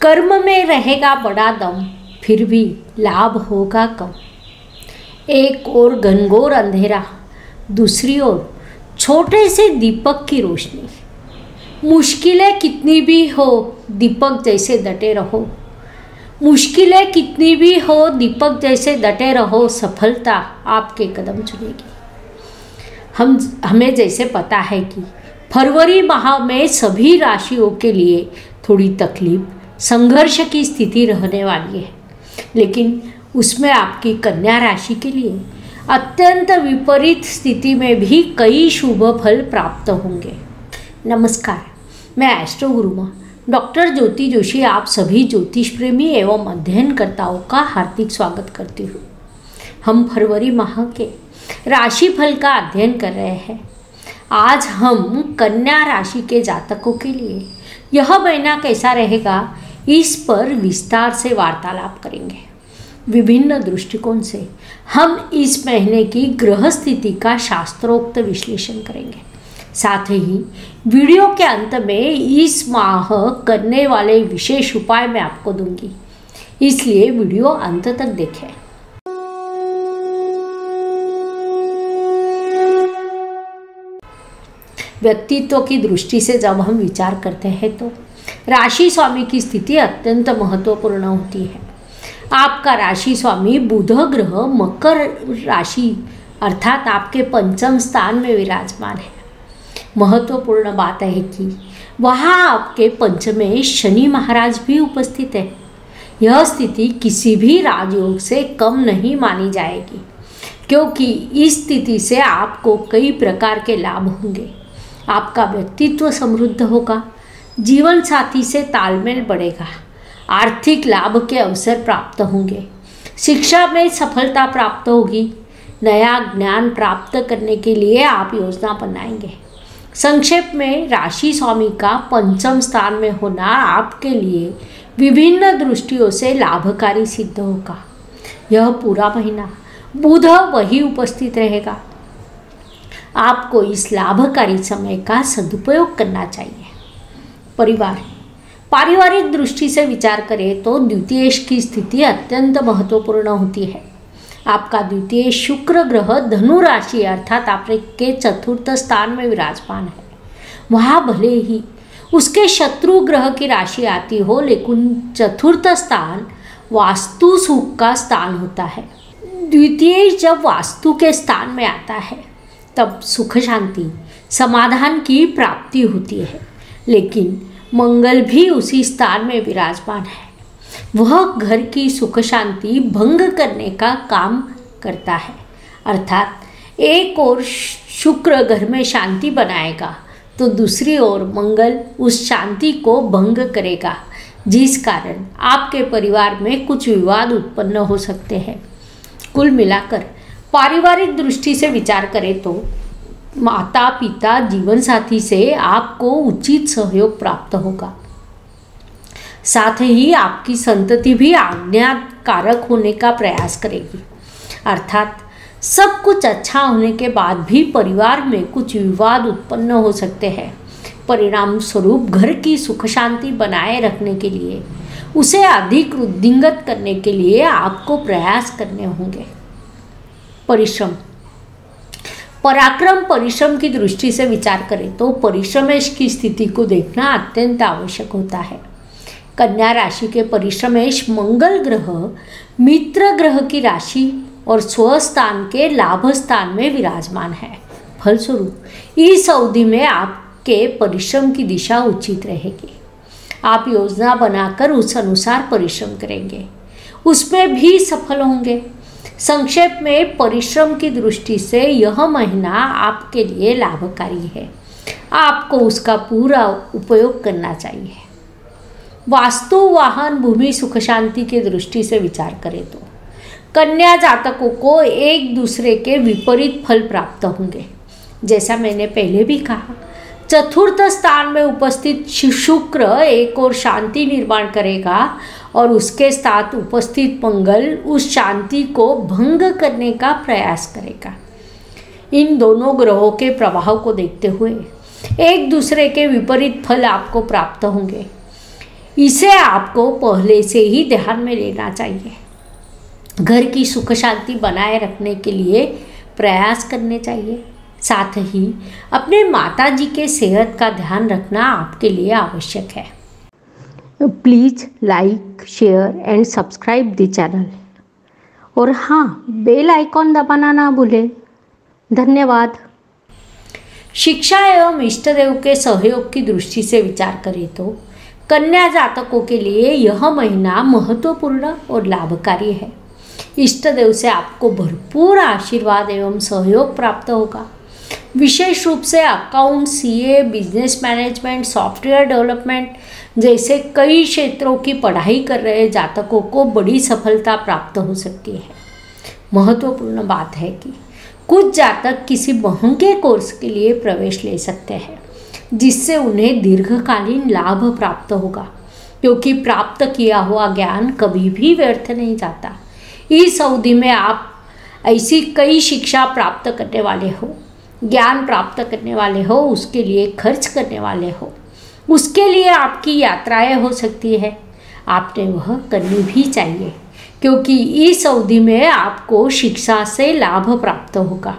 कर्म में रहेगा बड़ा दम, फिर भी लाभ होगा कम। एक ओर घनघोर अंधेरा, दूसरी ओर छोटे से दीपक की रोशनी। मुश्किलें कितनी भी हो, दीपक जैसे डटे रहो। मुश्किलें कितनी भी हो, दीपक जैसे डटे रहो। सफलता आपके कदम चुनेगी। हमें जैसे पता है कि फरवरी माह में सभी राशियों के लिए थोड़ी तकलीफ, संघर्ष की स्थिति रहने वाली है, लेकिन उसमें आपकी कन्या राशि के लिए अत्यंत विपरीत स्थिति में भी कई शुभ फल प्राप्त होंगे। नमस्कार, मैं एस्ट्रो गुरुमा डॉक्टर ज्योति जोशी आप सभी ज्योतिष प्रेमी एवं अध्ययनकर्ताओं का हार्दिक स्वागत करती हूँ। हम फरवरी माह के राशिफल का अध्ययन कर रहे हैं। आज हम कन्या राशि के जातकों के लिए यह महीना कैसा रहेगा, इस पर विस्तार से वार्तालाप करेंगे। विभिन्न दृष्टिकोण से हम इस महीने की ग्रह स्थिति का शास्त्रोक्त विश्लेषण करेंगे। साथ ही वीडियो के अंत में इस माह करने वाले विशेष उपाय मैं आपको दूंगी, इसलिए वीडियो अंत तक देखें। व्यक्तित्व की दृष्टि से जब हम विचार करते हैं तो राशि स्वामी की स्थिति अत्यंत महत्वपूर्ण होती है। आपका राशि स्वामी बुध ग्रह मकर राशि अर्थात आपके पंचम स्थान में विराजमान है। महत्वपूर्ण बात है कि वहाँ आपके पंचमें शनि महाराज भी उपस्थित है। यह स्थिति किसी भी राजयोग से कम नहीं मानी जाएगी, क्योंकि इस स्थिति से आपको कई प्रकार के लाभ होंगे। आपका व्यक्तित्व समृद्ध होगा, जीवन साथी से तालमेल बढ़ेगा, आर्थिक लाभ के अवसर प्राप्त होंगे, शिक्षा में सफलता प्राप्त होगी, नया ज्ञान प्राप्त करने के लिए आप योजना बनाएंगे। संक्षेप में राशि स्वामी का पंचम स्थान में होना आपके लिए विभिन्न दृष्टियों से लाभकारी सिद्ध होगा। यह पूरा महीना बुध वही उपस्थित रहेगा। आपको इस लाभकारी समय का सदुपयोग करना चाहिए। पारिवारिक दृष्टि से विचार करें तो द्वितीयेश की स्थिति अत्यंत महत्वपूर्ण होती है। आपका द्वितीय शुक्र ग्रह धनु राशि अर्थात आपके चतुर्थ स्थान में विराजमान है। वहाँ भले ही उसके शत्रु ग्रह की राशि आती हो, लेकिन चतुर्थ स्थान वास्तु सुख का स्थान होता है। द्वितीय जब वास्तु के स्थान में आता है तब सुख शांति समाधान की प्राप्ति होती है, लेकिन मंगल भी उसी स्थान में विराजमान है। वह घर की सुख शांति भंग करने का काम करता है। अर्थात एक ओर शुक्र घर में शांति बनाएगा तो दूसरी ओर मंगल उस शांति को भंग करेगा, जिस कारण आपके परिवार में कुछ विवाद उत्पन्न हो सकते हैं। कुल मिलाकर पारिवारिक दृष्टि से विचार करें तो माता पिता जीवन साथी से आपको उचित सहयोग प्राप्त होगा। साथ ही आपकी संतति भी आज्ञाकारक होने का प्रयास करेगी। अर्थात सब कुछ अच्छा होने के बाद भी परिवार में कुछ विवाद उत्पन्न हो सकते हैं। परिणाम स्वरूप घर की सुख शांति बनाए रखने के लिए, उसे अधिक वृद्धिंगत करने के लिए आपको प्रयास करने होंगे। परिश्रम की दृष्टि से विचार करें तो परिश्रमेश की स्थिति को देखना अत्यंत आवश्यक होता है। कन्या राशि के परिश्रमेश मंगल ग्रह मित्र ग्रह की राशि और स्वस्थान के लाभ स्थान में विराजमान है। फलस्वरूप इस अवधि में आपके परिश्रम की दिशा उचित रहेगी। आप योजना बनाकर उस अनुसार परिश्रम करेंगे, उसमें भी सफल होंगे। संक्षेप में परिश्रम की दृष्टि से यह महीना आपके लिए लाभकारी है। आपको उसका पूरा उपयोग करना चाहिए। वास्तु वाहन भूमि सुख शांति की दृष्टि से विचार करें तो कन्या जातकों को एक दूसरे के विपरीत फल प्राप्त होंगे। जैसा मैंने पहले भी कहा, चतुर्थ स्थान में उपस्थित शुक्र एक और शांति निर्माण करेगा और उसके साथ उपस्थित मंगल उस शांति को भंग करने का प्रयास करेगा। इन दोनों ग्रहों के प्रभाव को देखते हुए एक दूसरे के विपरीत फल आपको प्राप्त होंगे। इसे आपको पहले से ही ध्यान में लेना चाहिए। घर की सुख शांति बनाए रखने के लिए प्रयास करने चाहिए। साथ ही अपने माता जी के सेहत का ध्यान रखना आपके लिए आवश्यक है। Please like, share and subscribe the channel. और हाँ, बेल आइकॉन दबाना ना भूलें। धन्यवाद। शिक्षा एवं इष्ट देव के सहयोग की दृष्टि से विचार करें तो कन्या जातकों के लिए यह महीना महत्वपूर्ण और लाभकारी है। इष्ट देव से आपको भरपूर आशीर्वाद एवं सहयोग प्राप्त होगा। विशेष रूप से account, CA, business management, software development जैसे कई क्षेत्रों की पढ़ाई कर रहे जातकों को बड़ी सफलता प्राप्त हो सकती है। महत्वपूर्ण बात है कि कुछ जातक किसी महंगे कोर्स के लिए प्रवेश ले सकते हैं, जिससे उन्हें दीर्घकालीन लाभ प्राप्त होगा, क्योंकि प्राप्त किया हुआ ज्ञान कभी भी व्यर्थ नहीं जाता। इस अवधि में आप ऐसी कई शिक्षा प्राप्त करने वाले हो, ज्ञान प्राप्त करने वाले हो, उसके लिए खर्च करने वाले हो, उसके लिए आपकी यात्राएं हो सकती है। आपने वह करनी भी चाहिए, क्योंकि इस अवधि में आपको शिक्षा से लाभ प्राप्त होगा।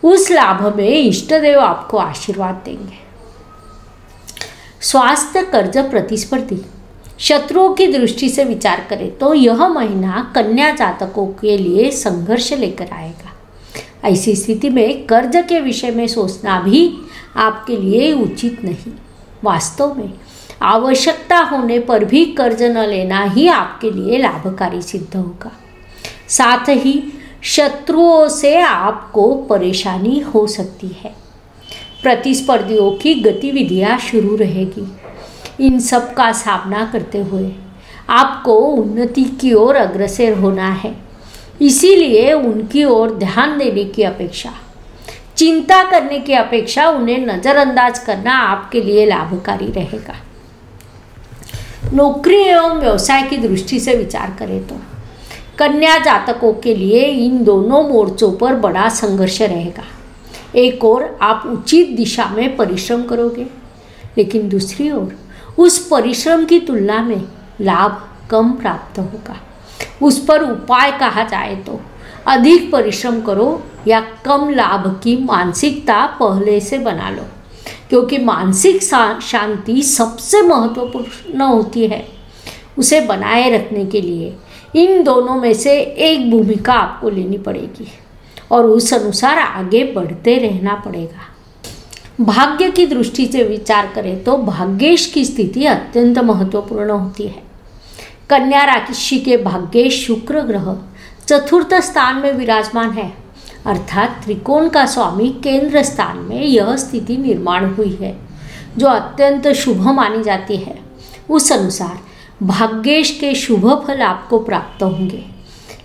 उस लाभ में इष्ट देव आपको आशीर्वाद देंगे। स्वास्थ्य, कर्ज, प्रतिस्पर्धी, शत्रुओं की दृष्टि से विचार करें तो यह महीना कन्या जातकों के लिए संघर्ष लेकर आएगा। ऐसी स्थिति में कर्ज के विषय में सोचना भी आपके लिए उचित नहीं। वास्तव में आवश्यकता होने पर भी कर्ज न लेना ही आपके लिए लाभकारी सिद्ध होगा। साथ ही शत्रुओं से आपको परेशानी हो सकती है। प्रतिस्पर्धियों की गतिविधियां शुरू रहेगी। इन सब का सामना करते हुए आपको उन्नति की ओर अग्रसर होना है। इसीलिए उनकी ओर ध्यान देने की अपेक्षा, चिंता करने की अपेक्षा उन्हें नज़रअंदाज करना आपके लिए लाभकारी रहेगा। नौकरी एवं व्यवसाय की दृष्टि से विचार करें तो कन्या जातकों के लिए इन दोनों मोर्चों पर बड़ा संघर्ष रहेगा। एक ओर आप उचित दिशा में परिश्रम करोगे, लेकिन दूसरी ओर उस परिश्रम की तुलना में लाभ कम प्राप्त होगा। उस पर उपाय कहा जाए तो अधिक परिश्रम करो या कम लाभ की मानसिकता पहले से बना लो, क्योंकि मानसिक शांति सबसे महत्वपूर्ण होती है। उसे बनाए रखने के लिए इन दोनों में से एक भूमिका आपको लेनी पड़ेगी और उस अनुसार आगे बढ़ते रहना पड़ेगा। भाग्य की दृष्टि से विचार करें तो भाग्येश की स्थिति अत्यंत महत्वपूर्ण होती है। कन्या राशि के भाग्येश शुक्र ग्रह चतुर्थ स्थान में विराजमान है, अर्थात त्रिकोण का स्वामी केंद्र स्थान में यह स्थिति निर्माण हुई है, जो अत्यंत शुभ मानी जाती है। उस अनुसार भाग्येश के शुभ फल आपको प्राप्त होंगे,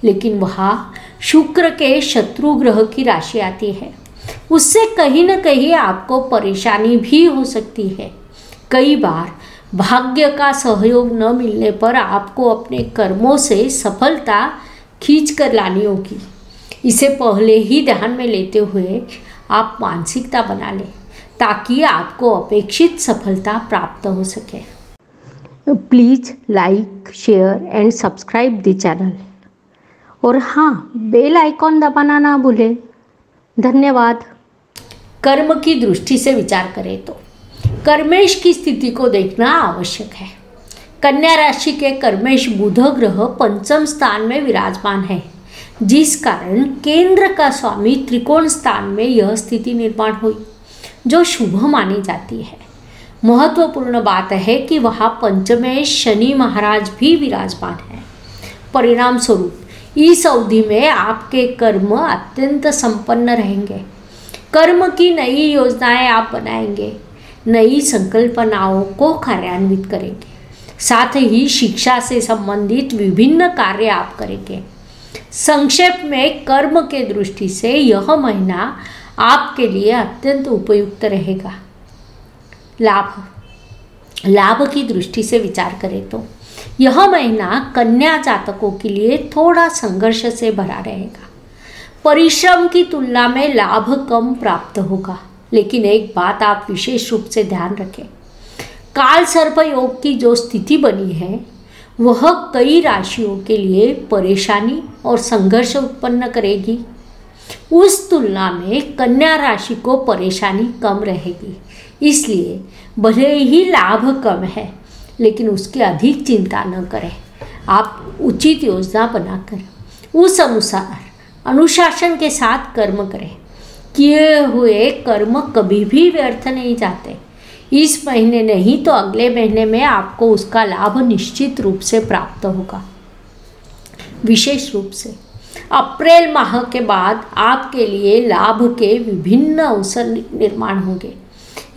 लेकिन वहाँ शुक्र के शत्रु ग्रह की राशि आती है, उससे कहीं न कहीं आपको परेशानी भी हो सकती है। कई बार भाग्य का सहयोग न मिलने पर आपको अपने कर्मों से सफलता खींच कर लानी होगी। इसे पहले ही ध्यान में लेते हुए आप मानसिकता बना लें, ताकि आपको अपेक्षित सफलता प्राप्त हो सके। Please like, share and subscribe the channel. और हाँ, बेल आइकॉन दबाना ना भूलें। धन्यवाद। कर्म की दृष्टि से विचार करें तो कर्मेश की स्थिति को देखना आवश्यक है। कन्या राशि के कर्मेश बुध ग्रह पंचम स्थान में विराजमान है, जिस कारण केंद्र का स्वामी त्रिकोण स्थान में यह स्थिति निर्माण हुई, जो शुभ मानी जाती है। महत्वपूर्ण बात है कि वहाँ पंचमेश शनि महाराज भी विराजमान है। परिणाम स्वरूप इस अवधि में आपके कर्म अत्यंत संपन्न रहेंगे। कर्म की नई योजनाएं आप बनाएंगे, नई संकल्पनाओं को कार्यान्वित करेंगे। साथ ही शिक्षा से संबंधित विभिन्न कार्य आप करेंगे। संक्षेप में कर्म के दृष्टि से यह महीना आपके लिए अत्यंत उपयुक्त रहेगा। लाभ की दृष्टि से विचार करें तो यह महीना कन्या जातकों के लिए थोड़ा संघर्ष से भरा रहेगा। परिश्रम की तुलना में लाभ कम प्राप्त होगा, लेकिन एक बात आप विशेष रूप से ध्यान रखें, काल सर्प योग की जो स्थिति बनी है वह कई राशियों के लिए परेशानी और संघर्ष उत्पन्न करेगी। उस तुलना में कन्या राशि को परेशानी कम रहेगी, इसलिए भले ही लाभ कम है लेकिन उसकी अधिक चिंता न करें। आप उचित योजना बनाकर उस अनुसार अनुशासन के साथ कर्म करें। किए हुए कर्म कभी भी व्यर्थ नहीं जाते। इस महीने नहीं तो अगले महीने में आपको उसका लाभ निश्चित रूप से प्राप्त होगा। विशेष रूप से अप्रैल माह के बाद आपके लिए लाभ के विभिन्न अवसर निर्माण होंगे,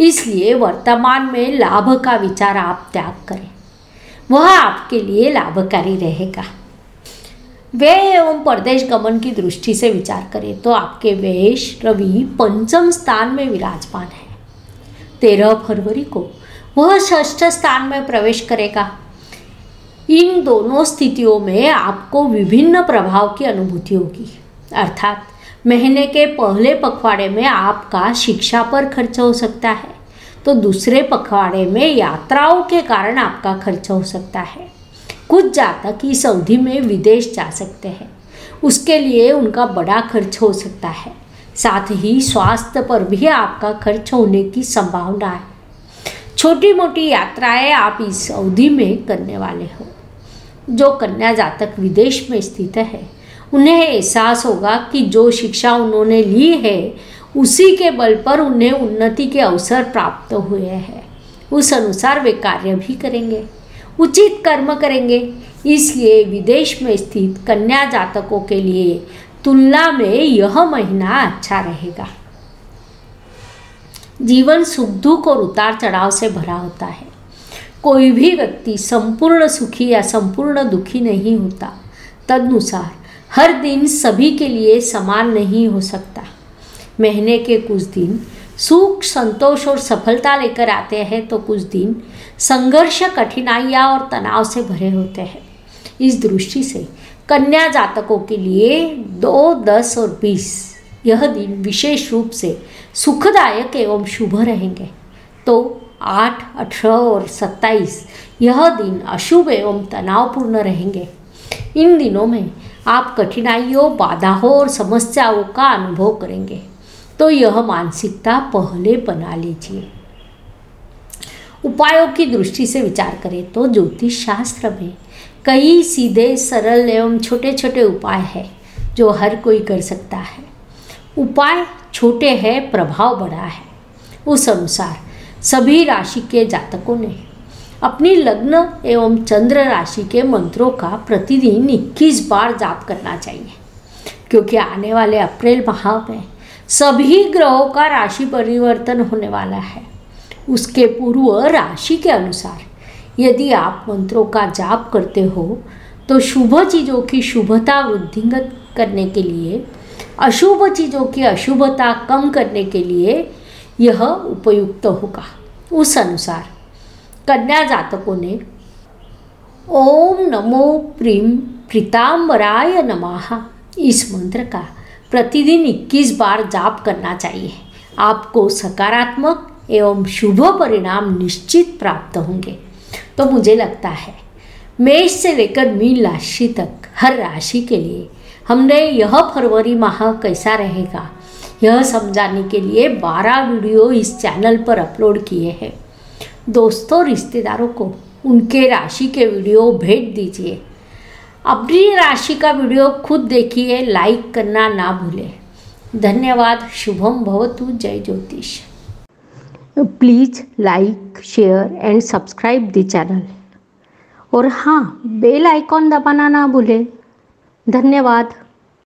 इसलिए वर्तमान में लाभ का विचार आप त्याग करें, वह आपके लिए लाभकारी रहेगा। व्यय एवं परदेश गमन की दृष्टि से विचार करें तो आपके व्यय रवि पंचम स्थान में विराजमान है। 13 फरवरी को वह षष्ठ स्थान में प्रवेश करेगा। इन दोनों स्थितियों में आपको विभिन्न प्रभाव की अनुभूति होगी, अर्थात महीने के पहले पखवाड़े में आपका शिक्षा पर खर्च हो सकता है तो दूसरे पखवाड़े में यात्राओं के कारण आपका खर्च हो सकता है। कुछ जातक इस अवधि में विदेश जा सकते हैं, उसके लिए उनका बड़ा खर्च हो सकता है। साथ ही स्वास्थ्य पर भी आपका खर्च होने की संभावना है। छोटी मोटी यात्राएं आप इस अवधि में करने वाले हो। जो कन्या जातक विदेश में स्थित है उन्हें एहसास होगा कि जो शिक्षा उन्होंने ली है उसी के बल पर उन्हें उन्नति के अवसर प्राप्त हुए हैं। उस अनुसार वे कार्य भी करेंगे, उचित कर्म करेंगे। इसलिए विदेश में स्थित कन्या जातकों के लिए तुलना में यह महीना अच्छा रहेगा। जीवन सुख दुख और उतार चढ़ाव से भरा होता है। कोई भी व्यक्ति संपूर्ण सुखी या संपूर्ण दुखी नहीं होता। तदनुसार हर दिन सभी के लिए समान नहीं हो सकता। महीने के कुछ दिन सुख संतोष और सफलता लेकर आते हैं तो कुछ दिन संघर्ष कठिनाइयाँ और तनाव से भरे होते हैं। इस दृष्टि से कन्या जातकों के लिए 2, 10 और 20 यह दिन विशेष रूप से सुखदायक एवं शुभ रहेंगे। तो 8, 18 और 27 यह दिन अशुभ एवं तनावपूर्ण रहेंगे। इन दिनों में आप कठिनाइयों, बाधाओं और समस्याओं का अनुभव करेंगे, तो यह मानसिकता पहले बना लीजिए। उपायों की दृष्टि से विचार करें तो ज्योतिष शास्त्र में कई सीधे, सरल एवं छोटे छोटे उपाय हैं जो हर कोई कर सकता है। उपाय छोटे हैं, प्रभाव बड़ा है। उस अनुसार सभी राशि के जातकों ने अपनी लग्न एवं चंद्र राशि के मंत्रों का प्रतिदिन 21 बार जाप करना चाहिए, क्योंकि आने वाले अप्रैल माह में सभी ग्रहों का राशि परिवर्तन होने वाला है। उसके पूर्व राशि के अनुसार यदि आप मंत्रों का जाप करते हो तो शुभ चीज़ों की शुभता वृद्धिंगत करने के लिए, अशुभ चीज़ों की अशुभता कम करने के लिए यह उपयुक्त होगा। उस अनुसार कन्या जातकों ने ओम नमो प्रीम प्रीतांबराय नमः इस मंत्र का प्रतिदिन 21 बार जाप करना चाहिए। आपको सकारात्मक एवं शुभ परिणाम निश्चित प्राप्त होंगे। तो मुझे लगता है मेष से लेकर मीन राशि तक हर राशि के लिए हमने यह फरवरी माह कैसा रहेगा यह समझाने के लिए 12 वीडियो इस चैनल पर अपलोड किए हैं। दोस्तों, रिश्तेदारों को उनके राशि के वीडियो भेज दीजिए। अपनी राशि का वीडियो खुद देखिए, लाइक करना ना भूलें। धन्यवाद। शुभम भवतु। जय ज्योतिष। Please like, share and subscribe the channel. और हाँ, बेल आइकॉन दबाना ना भूलें। धन्यवाद।